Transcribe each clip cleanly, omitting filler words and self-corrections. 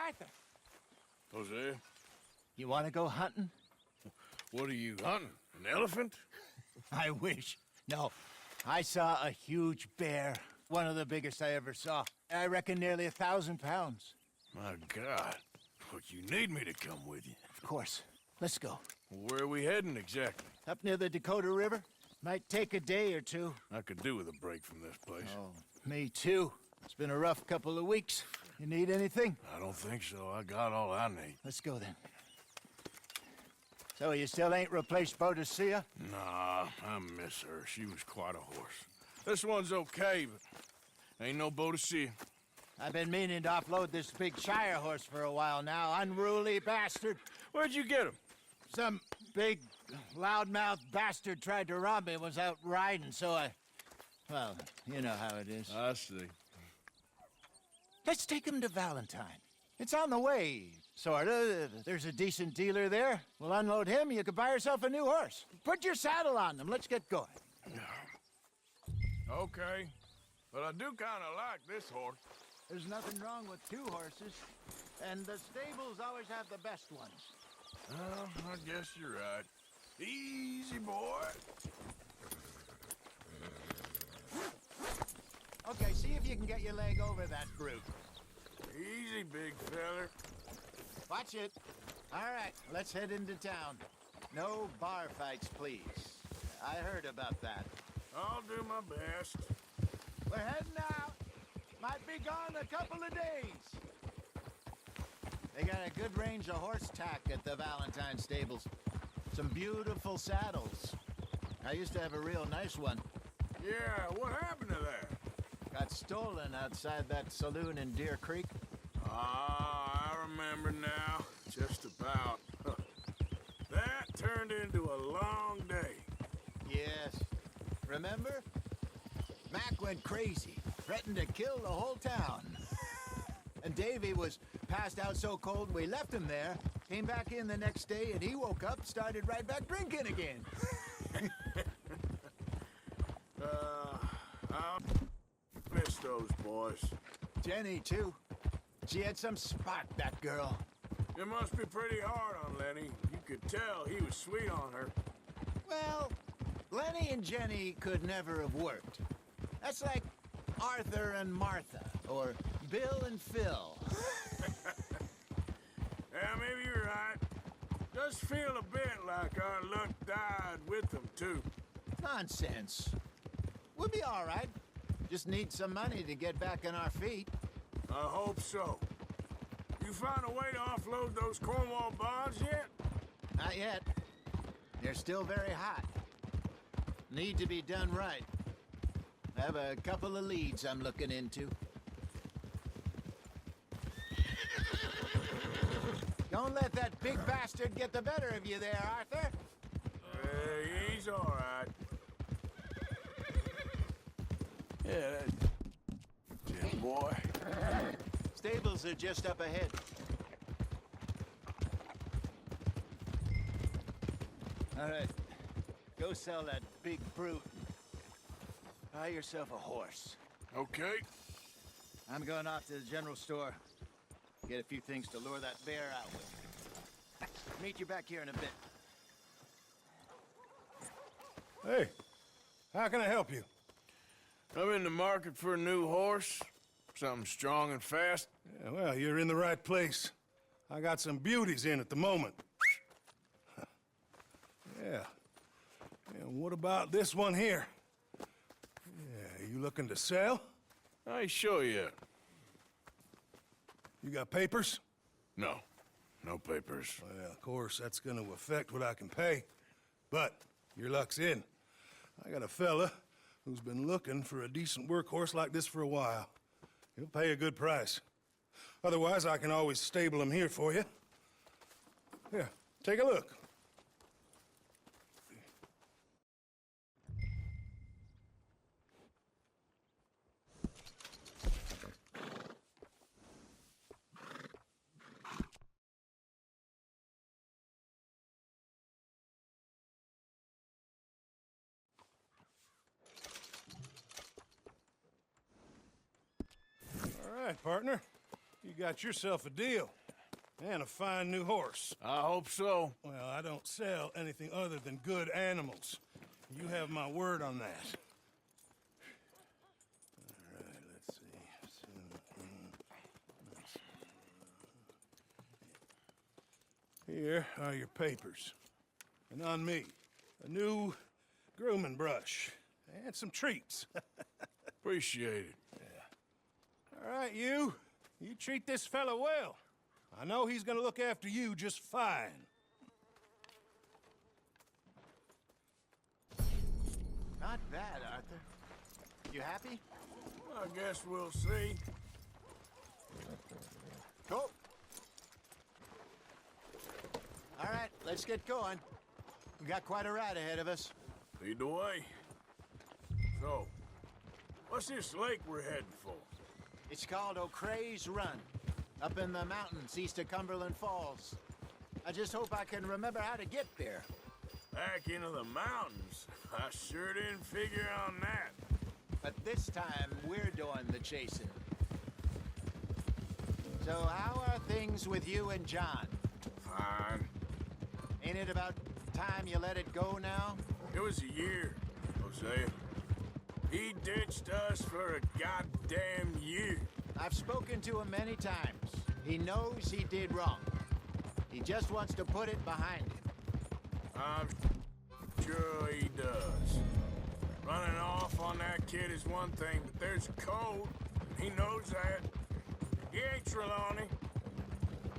Arthur, Hosea, you want to go hunting? what are you hunting? An elephant? I wish. No, I saw a huge bear. One of the biggest I ever saw. I reckon nearly 1,000 pounds. My God. But you need me to come with you. Of course. Let's go. Where are we heading exactly? Up near the Dakota River. Might take a day or two. I could do with a break from this place. Oh, me too. It's been a rough couple of weeks. You need anything? I don't think so. I got all I need. Let's go then. So you still ain't replaced Boadicea? Nah, I miss her. She was quite a horse. This one's okay, but ain't no Boadicea. I've been meaning to offload this big Shire horse for a while now. Unruly bastard. Where'd you get him? Some big, loudmouth bastard tried to rob me and was out riding, so I... Well, you know how it is. I see. Let's take him to Valentine. It's on the way, sorta. There's a decent dealer there. We'll unload him, you could buy yourself a new horse. Put your saddle on them, let's get going. Okay, but I do kind of like this horse. There's nothing wrong with two horses, and the stables always have the best ones. Well, I guess you're right. Easy, boy. Okay, see if you can get your leg over that brute. Easy, big feller. Watch it. All right, let's head into town. No bar fights, please. I heard about that. I'll do my best. We're heading out. Might be gone a couple of days. They got a good range of horse tack at the Valentine stables. Some beautiful saddles. I used to have a real nice one. Yeah, what happened to that? Got stolen outside that saloon in Deer Creek. Ah, I remember now. Just about. That turned into a long day. Yes. Remember? Mac went crazy, threatened to kill the whole town. And Davy was passed out so cold we left him there, came back in the next day, and he woke up, started right back drinking again. I'll miss those boys. Jenny, too. She had some spot, that girl. It must be pretty hard on Lenny. You could tell he was sweet on her. Well, Lenny and Jenny could never have worked. That's like Arthur and Martha, or Bill and Phil. Yeah, maybe you're right. Does feel a bit like our luck died with them, too. Nonsense. We'll be all right. Just need some money to get back on our feet. I hope so. You find a way to offload those Cornwall bonds yet? Not yet. They're still very hot. Need to be done right. I have a couple of leads I'm looking into. Don't let that big bastard get the better of you there, Arthur. He's all right. Yeah, Jim boy. Stables are just up ahead. All right. Go sell that big brute. Buy yourself a horse. Okay. I'm going off to the general store. Get a few things to lure that bear out with. Meet you back here in a bit. Hey, how can I help you? I'm in the market for a new horse. Something strong and fast. Yeah, well, you're in the right place. I got some beauties in at the moment. Yeah. And what about this one here? Yeah, you looking to sell? I ain't sure yet. You got papers? No. No papers. Well, of course, that's gonna affect what I can pay. But your luck's in. I got a fella who's been looking for a decent workhorse like this for a while. He'll pay a good price. Otherwise, I can always stable him here for you. Here, take a look. All right, partner. You got yourself a deal. And a fine new horse. I hope so. Well, I don't sell anything other than good animals. You have my word on that. All right, let's see. Here are your papers. And on me, a new grooming brush. And some treats. Appreciate it. All right, you. You treat this fella well. I know he's gonna look after you just fine. Not bad, Arthur. You happy? I guess we'll see. Cool. All right, let's get going. We got quite a ride ahead of us. Lead the way. So, what's this lake we're heading for? It's called O'Creagh's Run, up in the mountains east of Cumberland Falls. I just hope I can remember how to get there. Back into the mountains? I sure didn't figure on that. But this time, we're doing the chasing. So how are things with you and John? Fine. Ain't it about time you let it go now? It was a year, Hosea. He ditched us for a goddamn year. I've spoken to him many times. He knows he did wrong. He just wants to put it behind him. I'm sure he does. Running off on that kid is one thing, but there's a code. He knows that. He ain't Trelawney.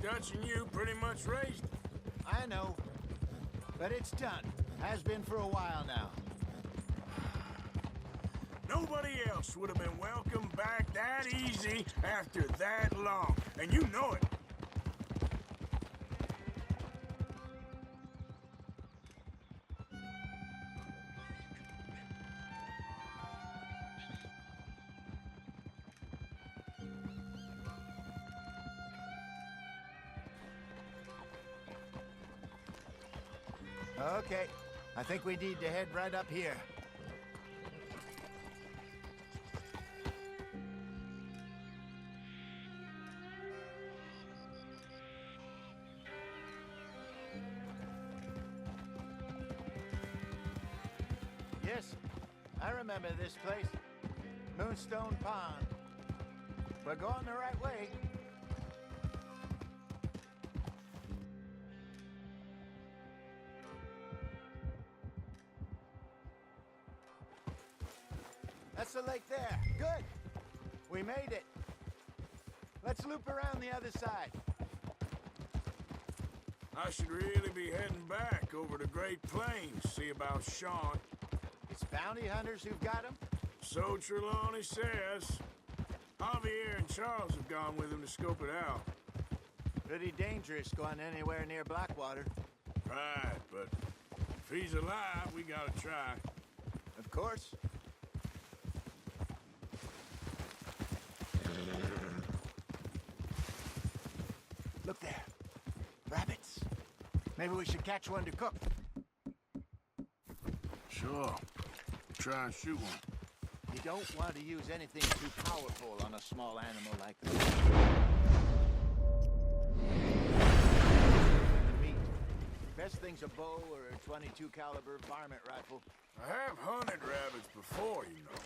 Dutch and you pretty much raised him. I know. But it's done. Has been for a while now. Nobody else would have been welcomed back that easy after that long. And you know it. Okay. I think we need to head right up here. Yes, I remember this place. Moonstone Pond. We're going the right way. That's the lake there. Good. We made it. Let's loop around the other side. I should really be heading back over the Great Plains, see about Sean. It's bounty hunters who've got him? So Trelawney says. Javier and Charles have gone with him to scope it out. Pretty dangerous going anywhere near Blackwater. Right, but if he's alive, we gotta try. Of course. Look there. Rabbits. Maybe we should catch one to cook. Sure. Try and shoot one. You don't want to use anything too powerful on a small animal like this. The meat. Best thing's a bow or a .22 caliber varmint rifle. I have hunted rabbits before, you know.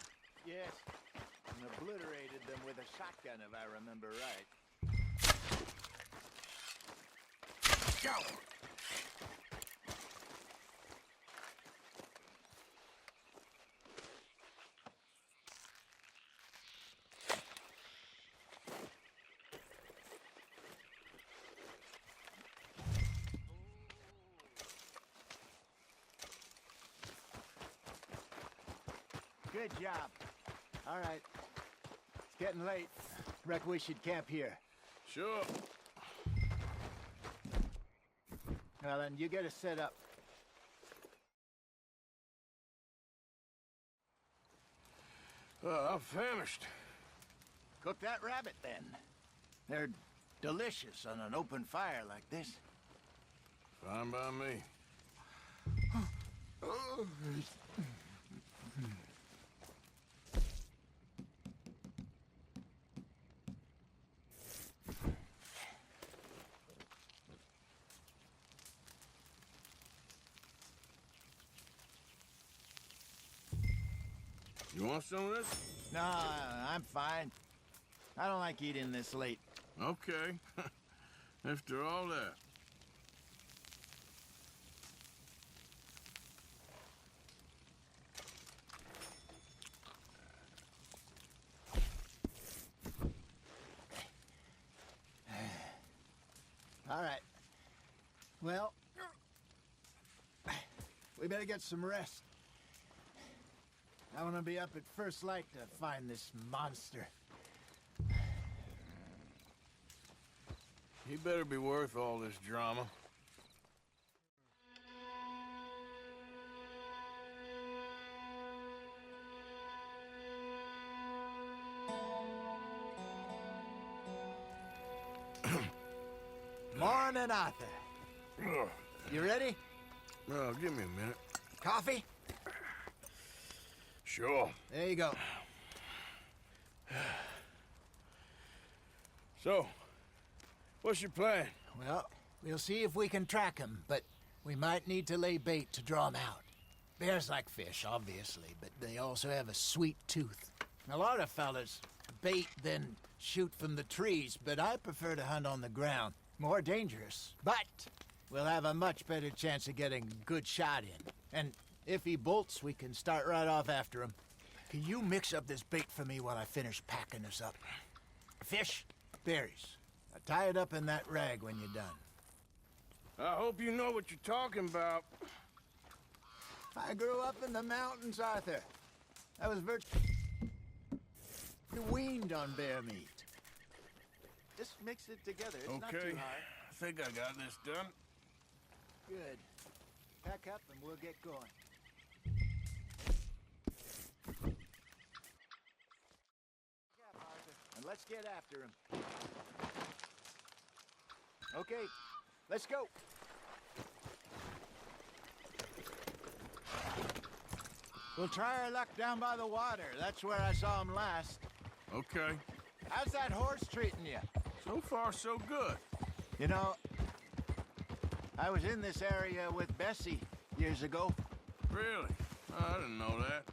Yes. And obliterated them with a shotgun, if I remember right. Go! Good job. All right. It's getting late. Reckon we should camp here. Sure. Well, then you get us set up. I'm famished. Cook that rabbit, then. They're delicious on an open fire like this. Fine by me. You want some of this? No, I'm fine. I don't like eating this late. Okay. After all that. All right. Well, we better get some rest. I want to be up at first light to find this monster. He better be worth all this drama. Morning, Arthur. You ready? Well, give me a minute. Coffee? Sure. There you go. So, what's your plan? Well, we'll see if we can track him, but we might need to lay bait to draw him out. Bears like fish, obviously, but they also have a sweet tooth. A lot of fellas bait, then shoot from the trees, but I prefer to hunt on the ground. More dangerous, but we'll have a much better chance of getting a good shot in. And if he bolts, we can start right off after him. Can you mix up this bait for me while I finish packing this up? Fish, berries. Tie it up in that rag when you're done. I hope you know what you're talking about. I grew up in the mountains, Arthur. I was virtually weaned on bear meat. Just mix it together. It's not Okay. too hard. I think I got this done. Good. Pack up and we'll get going. Pack up, Arthur, and let's get after him. Okay, let's go. We'll try our luck down by the water. That's where I saw him last. Okay. How's that horse treating you? So far, so good. You know, I was in this area with Bessie years ago. Really? I didn't know that.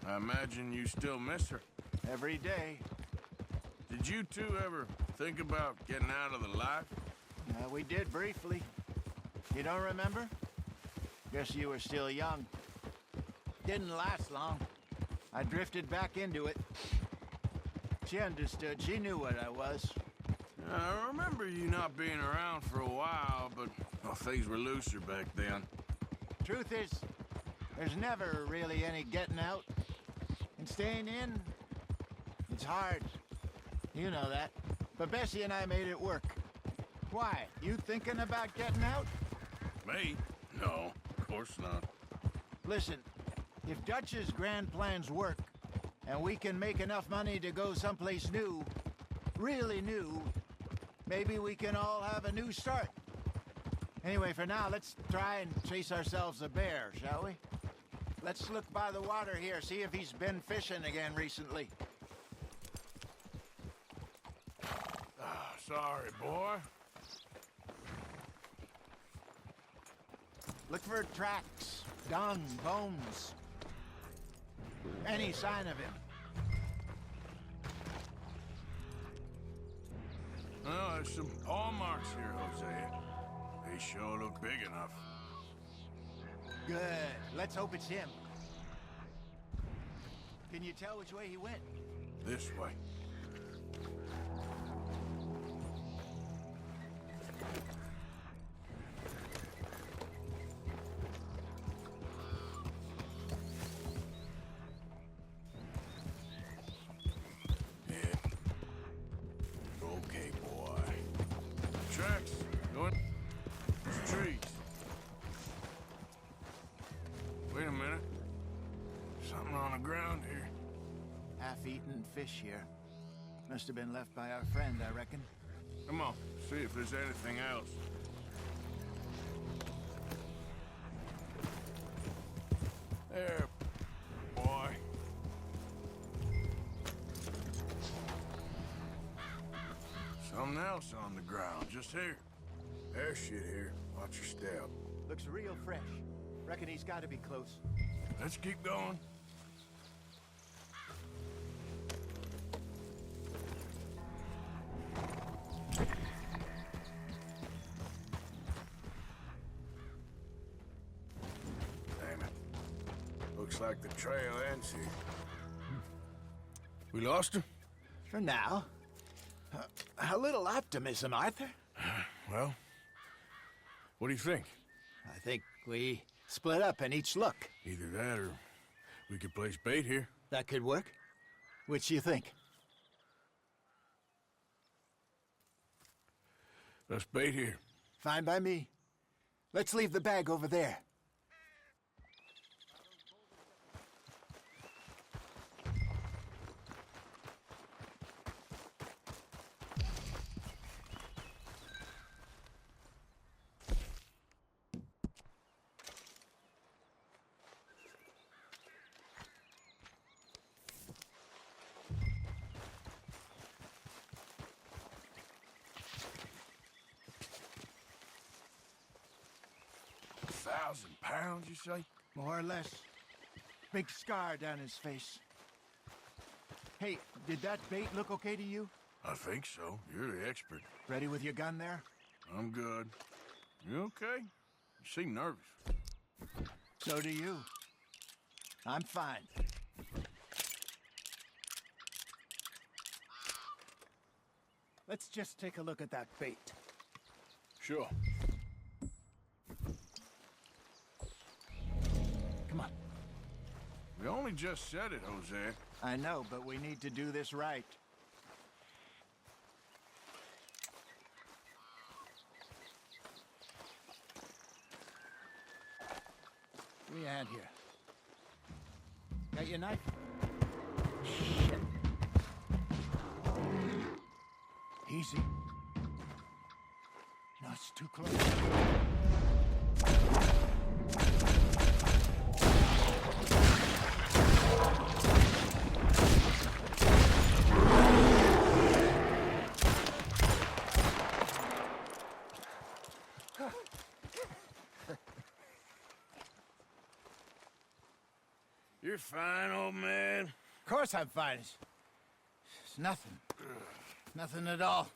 I imagine you still miss her. Every day. Did you two ever think about getting out of the life? We did briefly. You don't remember? Guess you were still young. Didn't last long. I drifted back into it. She understood. She knew what I was. I remember you not being around for a while, but well, things were looser back then. Truth is, there's never really any getting out. And staying in, it's hard. You know that. But Bessie and I made it work. Why? You thinking about getting out? Me? No, of course not. Listen, if Dutch's grand plans work, and we can make enough money to go someplace new, really new, maybe we can all have a new start. Anyway, for now, let's try and chase ourselves a bear, shall we? Let's look by the water here, see if he's been fishing again recently. Sorry, boy. Look for tracks, dung, bones. Any sign of him. Well, there's some paw marks here, Hosea. They sure look big enough. Good. Let's hope it's him. Can you tell which way he went? This way. Okay, boy. Tracks. Going. There's trees. Wait a minute. Something on the ground here. Half-eaten fish here. Must have been left by our friend, I reckon. Come on, see if there's anything else. There, boy. Something else on the ground, just here. There's shit here. Watch your step. Looks real fresh. Reckon he's got to be close. Let's keep going. Looks like the trail ends here. We lost her? For now. A little optimism, Arthur. Well, what do you think? I think we split up and each look. Either that or we could place bait here. That could work. Which do you think? Let's bait here. Fine by me. Let's leave the bag over there. £1,000, you say? More or less. Big scar down his face. Hey, did that bait look okay to you? I think so. You're the expert. Ready with your gun there? I'm good. You okay? You seem nervous. So do you. I'm fine. Let's just take a look at that bait. Sure. Come on. We only just said it, Jose. I know, but we need to do this right. Give me a hand here. Got your knife? Shit. Easy. No, it's too close. You're fine, old man. Of course I'm fine. It's nothing. Nothing at all.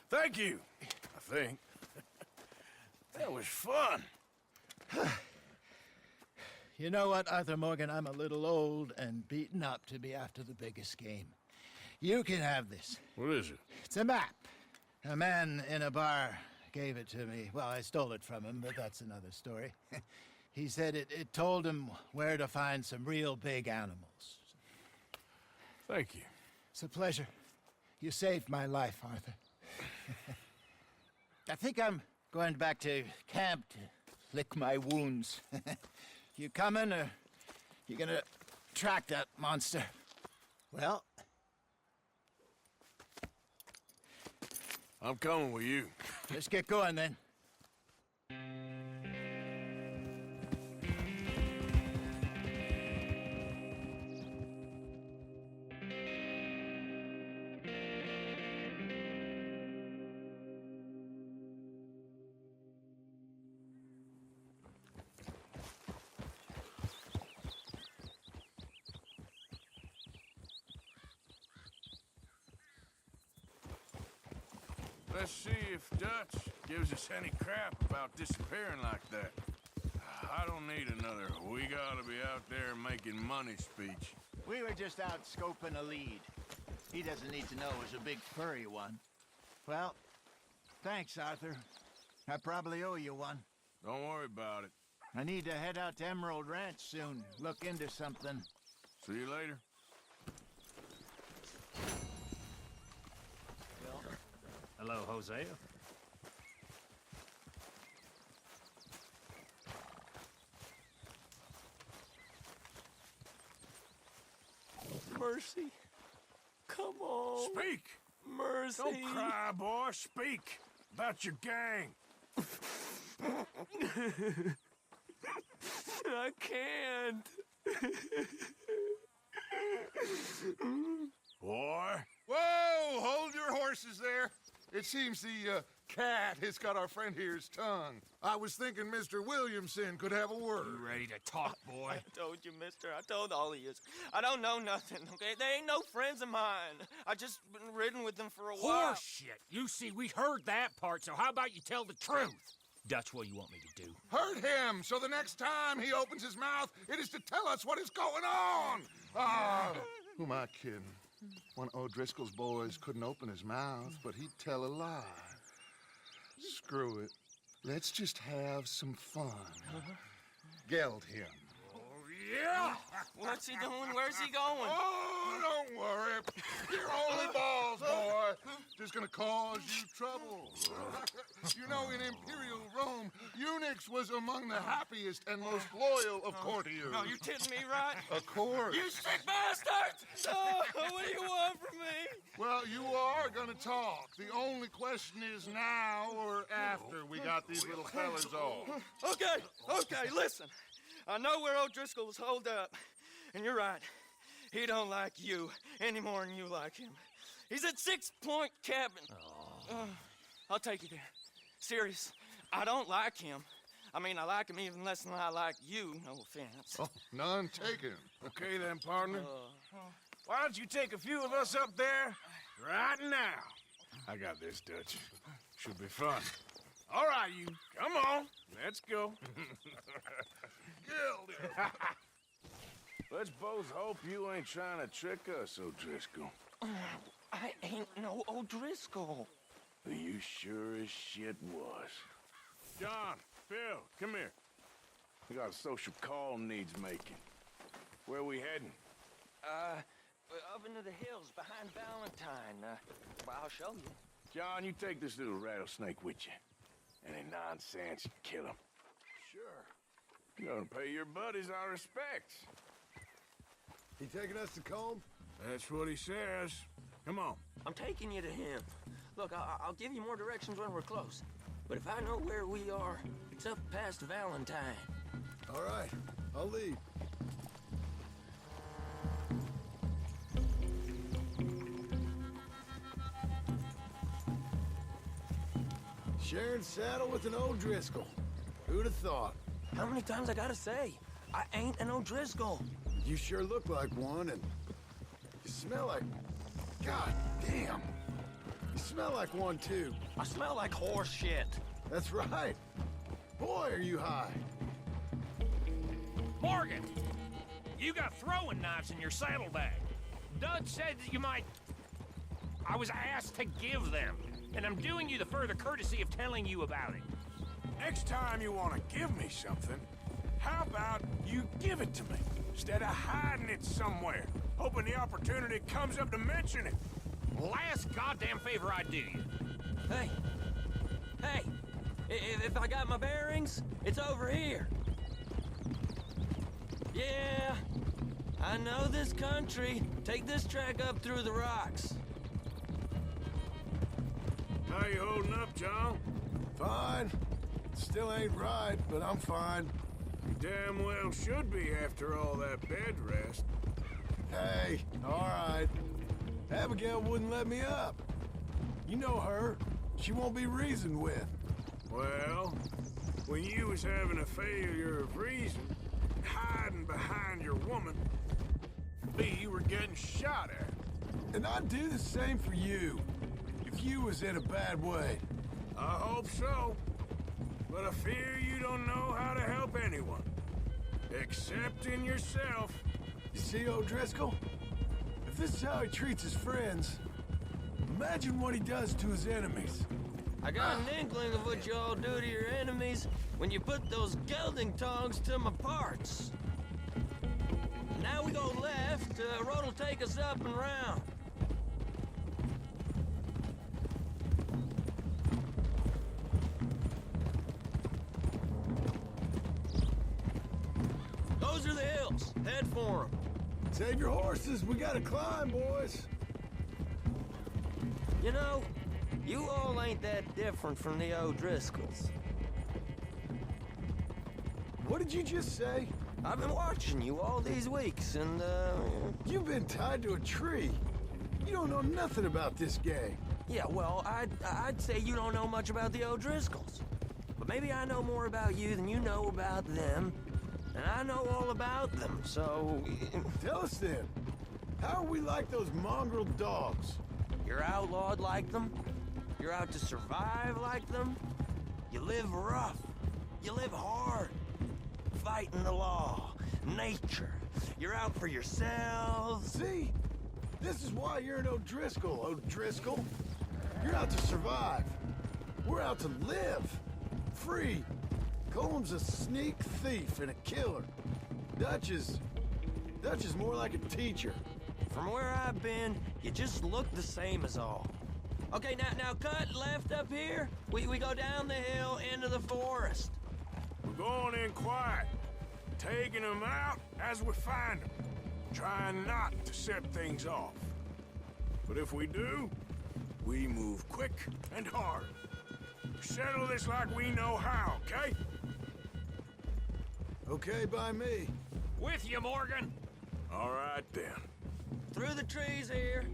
Thank you, I think. That was fun. You know what, Arthur Morgan? I'm a little old and beaten up to be after the biggest game. You can have this. What is it? It's a map. A man in a bar gave it to me. Well, I stole it from him, but that's another story. He said it told him where to find some real big animals. Thank you. It's a pleasure. You saved my life, Arthur. I think I'm going back to camp to lick my wounds. You coming, or you gonna track that monster? Well, I'm coming with you. let's get going then. Let's see if Dutch gives us any crap about disappearing like that. I don't need another "we gotta be out there making money" speech. We were just out scoping a lead. He doesn't need to know it was a big furry one. Well, thanks, Arthur. I probably owe you one. Don't worry about it. I need to head out to Emerald Ranch soon. Look into something. See you later. Hello, Hosea. Mercy. Come on. Speak! Mercy. Don't cry, boy. Speak about your gang. I can't. Boy. Whoa! Hold your horses there. It seems the cat has got our friend here's tongue. I was thinking Mr. Williamson could have a word. You ready to talk, boy? I told you, mister. I told all of you. I don't know nothing, okay? They ain't no friends of mine. I just been ridden with them for a while. Horse shit. You see, we heard that part, so how about you tell the truth? Dutch, what do you want me to do? Hurt him, so the next time he opens his mouth, it is to tell us what is going on! Ah, who am I kidding? One of O'Driscoll's boys couldn't open his mouth, but he'd tell a lie. Screw it. Let's just have some fun. Geld him. Yeah! What's he doing? Where's he going? Oh, don't worry. You're only balls, boy. Just gonna cause you trouble. You know, in Imperial Rome, eunuchs was among the happiest and most loyal of courtiers. No, you kidding me, right? Of course. You sick bastard! Oh, what do you want from me? Well, you are gonna talk. The only question is now or after we got these little fellas off. Okay, listen. I know where O'Driscoll was holed up, and you're right. He don't like you any more than you like him. He's at 6 Point Cabin. I'll take you there. Serious, I don't like him. I mean, I like him even less than I like you, no offense. Oh, none taken. Okay then, partner. Why don't you take a few of us up there right now? I got this, Dutch. Should be fun. All right, you. Come on. Let's go. Geld him. Let's both hope you ain't trying to trick us, O'Driscoll. I ain't no O'Driscoll. You sure as shit was. John, Phil, come here. We got a social call needs making. Where we heading? Up into the hills behind Valentine. Well, I'll show you. John, you take this little rattlesnake with you. Any nonsense, you kill him. Sure. You're gonna pay your buddies our respects. He taking us to Combe? That's what he says. Come on. I'm taking you to him. Look, I'll give you more directions when we're close. But if I know where we are, it's up past Valentine. All right, I'll lead. Sharing saddle with an O'Driscoll. Who'd have thought? How many times I gotta say? I ain't an O'Driscoll. You sure look like one, and you smell like... God damn. You smell like one, too. I smell like horse shit. That's right. Boy, are you high. Morgan! You got throwing knives in your saddlebag. Dutch said that you might... I was asked to give them, and I'm doing you the further courtesy of telling you about it. Next time you want to give me something, how about you give it to me, instead of hiding it somewhere, hoping the opportunity comes up to mention it? Last goddamn favor I do you. Hey! If I got my bearings, it's over here. Yeah, I know this country. Take this track up through the rocks. How you holding up, John? Fine. Still ain't right, but I'm fine. You damn well should be after all that bed rest. Hey, all right. Abigail wouldn't let me up. You know her. She won't be reasoned with. Well, when you was having a failure of reason, hiding behind your woman, we were getting shot at. And I'd do the same for you, if you was in a bad way. I hope so. But I fear you don't know how to help anyone. Except in yourself. You see, O'Driscoll? If this is how he treats his friends, imagine what he does to his enemies. I got an inkling of what you all do to your enemies when you put those gelding tongs to my parts. Now we go left, road will take us up and round. Those are the hills. Head for them. Save your horses, we gotta climb, boys. You know, you all ain't that different from the O'Driscolls. What did you just say? I've been watching you all these weeks, and, You've been tied to a tree. You don't know nothing about this gang. yeah, well, I'd say you don't know much about the O'Driscolls. But maybe I know more about you than you know about them. And I know all about them, so... Tell us then, how are we like those mongrel dogs? You're outlawed like them? You're out to survive like them? You live rough. You live hard. Fighting the law, nature. You're out for yourselves. See? This is why you're an O'Driscoll, O'Driscoll. You're out to survive. We're out to live. Free. Colm's a sneak thief and a killer. Dutch is more like a teacher. From where I've been, you just look the same as all. Okay, now cut left up here. We go down the hill into the forest. We're going in quiet, taking them out as we find them, trying not to set things off. But if we do, we move quick and hard. Settle this like we know how, okay? Okay by me. With you, Morgan. All right, then. Through the trees here.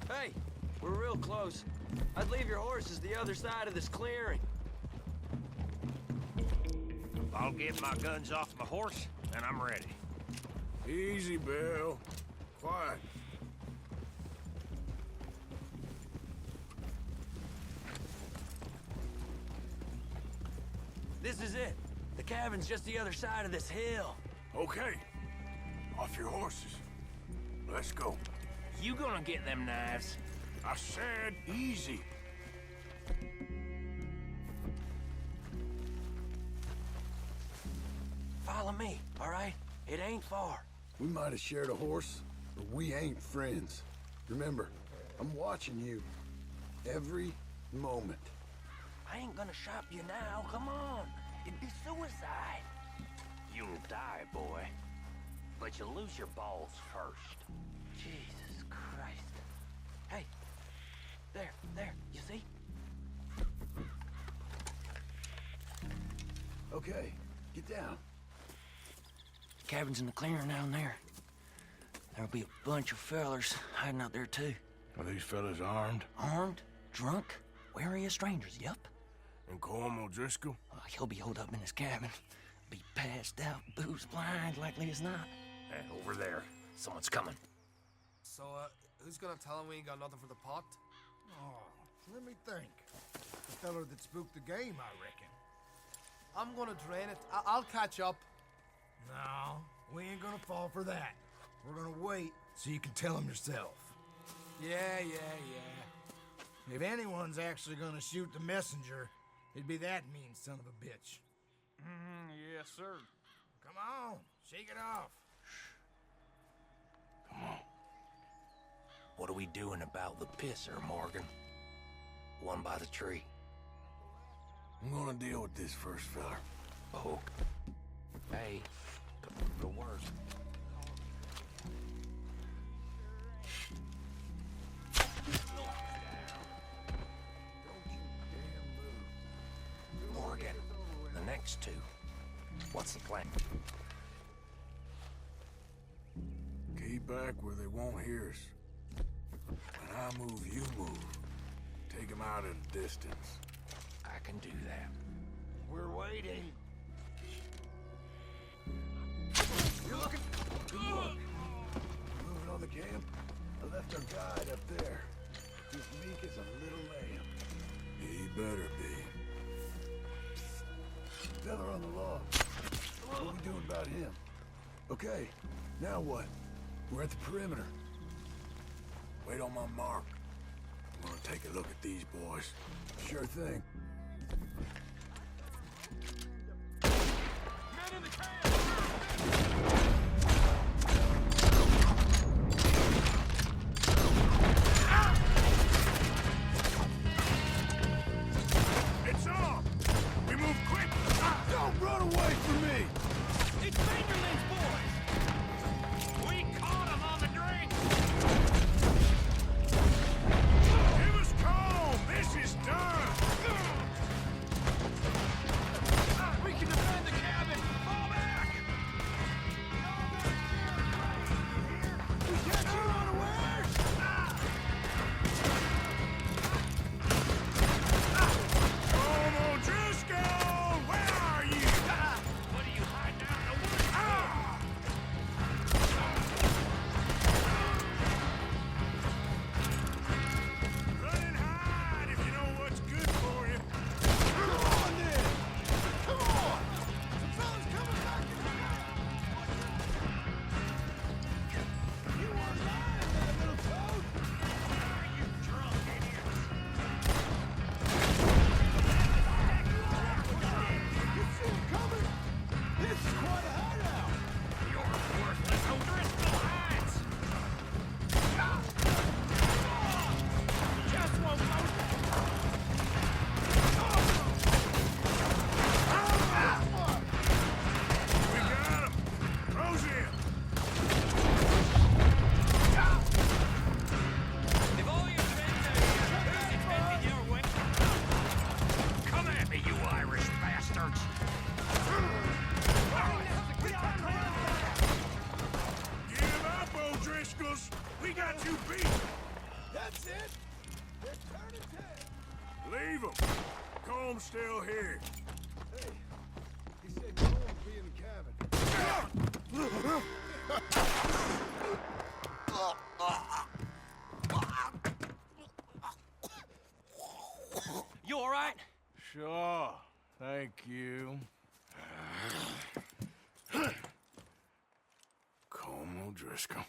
Hey, we're real close. I'd leave your horses the other side of this clearing. I'll get my guns off my horse, and I'm ready. Easy, Bill. Quiet. This is it. The cabin's just the other side of this hill. Okay. Off your horses. Let's go. You gonna get them knives? I said easy. Follow me, all right? It ain't far. We might have shared a horse, but we ain't friends. Remember, I'm watching you. Every moment. I ain't gonna shop you now, come on. It'd be suicide. You'll die, boy. But you'll lose your balls first. Jesus Christ. Hey, there, you see? Okay, get down. Cabin's in the clearing down there. There'll be a bunch of fellers hiding out there too. Are these fellas armed? Armed, drunk, wary of strangers, yup. And Colm O'Driscoll? He'll be holed up in his cabin. Be passed out, booze blind, likely as not. Hey, over there. Someone's coming. So, who's gonna tell him we ain't got nothing for the pot? Oh, let me think. The feller that spooked the game, I reckon. I'm gonna drain it. I'll catch up. No, we ain't gonna fall for that. We're gonna wait so you can tell him yourself. Yeah. If anyone's actually gonna shoot the messenger, it'd be that mean son of a bitch. Yes, sir. Come on, shake it off. What are we doing about the pisser, Morgan? One by the tree. I'm gonna deal with this first, fella. Oh. Hey, the worst. Morgan, the next two. What's the plan? Keep back where they won't hear us. When I move, you move. Take them out at a distance. I can do that. We're waiting. You're looking. Good look. Moving on the camp. I left our guide up there. He's meek as a little lamb. He better be. Feller on the log. What are we doing about him? Okay, now what? We're at the perimeter. Wait on my mark. I'm gonna take a look at these boys. Sure thing. Men in the camp! It's on! We move quick! Don't run away from me! It's Fingerlings, boys! We caught him on the drink! Give us calm! This is done! We can defend the cabin! Fall back! Combs still here. He said Cole would be in the cabin. You all right? Sure. Thank you. Colm O'Driscoll.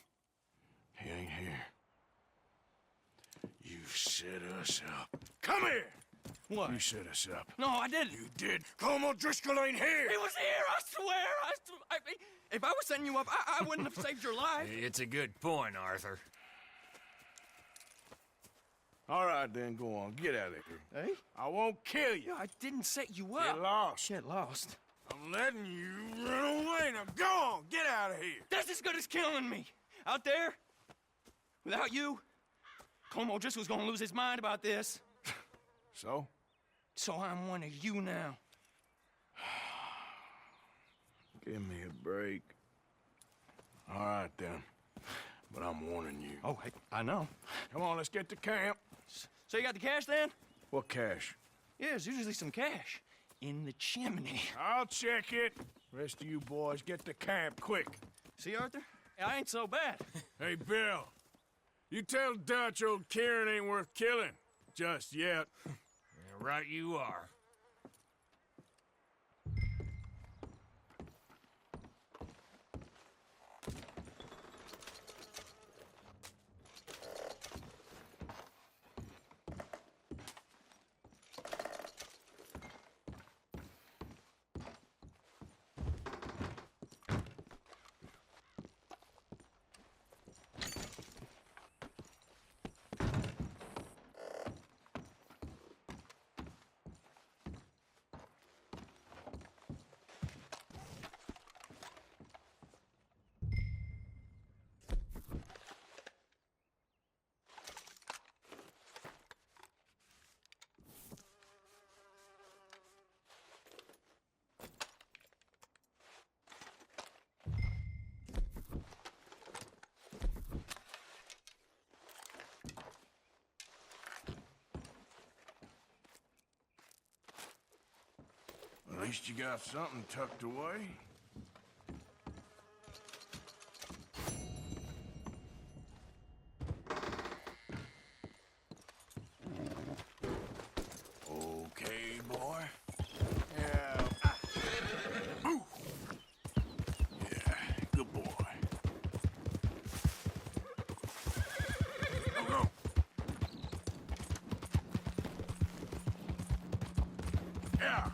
He ain't here. You set us up. Come here! What? You set us up. No, I didn't. You did. Colm O'Driscoll ain't here! He was here, I swear. If I was setting you up, I wouldn't have saved your life. It's a good point, Arthur. All right, then, go on. Get out of here. Hey? I won't kill you. I didn't set you up. Get lost. Get lost. I'm letting you run away. Now go on. Get out of here. That's as good as killing me. Out there, without you, Colm O'Driscoll's gonna lose his mind about this. So? So I'm one of you now. Give me a break. All right, then. But I'm warning you. Oh, hey, I know. Come on, let's get to camp. So you got the cash then? What cash? Yeah, there's usually some cash in the chimney. I'll check it. Rest of you boys, get to camp quick. See, Arthur? I ain't so bad. Hey, Bill. You tell Dutch old Kieran ain't worth killing. Just yet. Yeah, right you are. At least you got something tucked away. Okay, boy. Yeah. Move. Yeah, good boy. Go. Yeah.